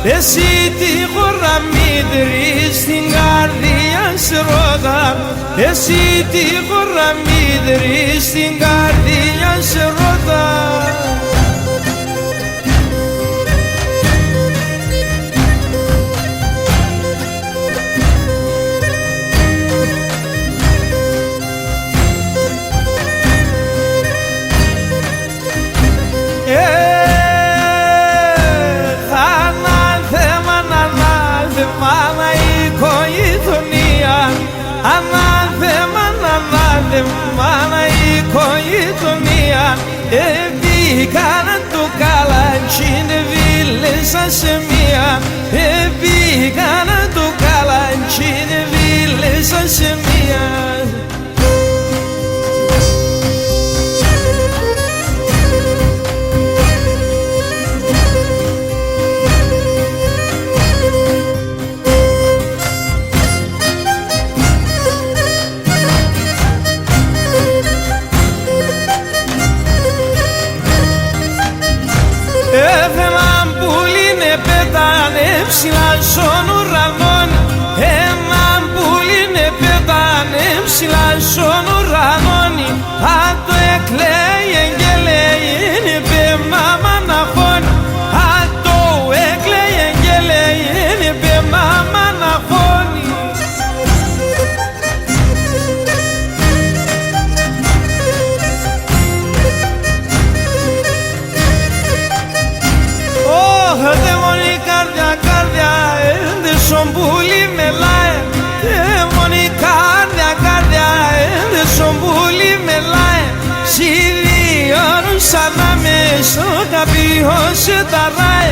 εσύ τη χωραμίδρη στην καρδιά σε ρώτα, εσύ τη χωραμίδρη στην καρδιά σε ρώτα. Ανάθεμα η οικογένεια μπήκανα το καλάντσι βίλεσα σε μία, μπήκανα το καλάντσι βίλεσα σε μία. Έναν πουλί με πέτανε ψηλά στον ουρανόν, έναν πουλί με πέτανε ψηλά στον ουρανόν. Αν το εκλέγε και λέγε πέμα μαναχών, αν το εκλέγε και λέγε πέμα μαναχών. Son puli melae, moni cardia, son puli melae. Si Dios sana me so capio se tarrae.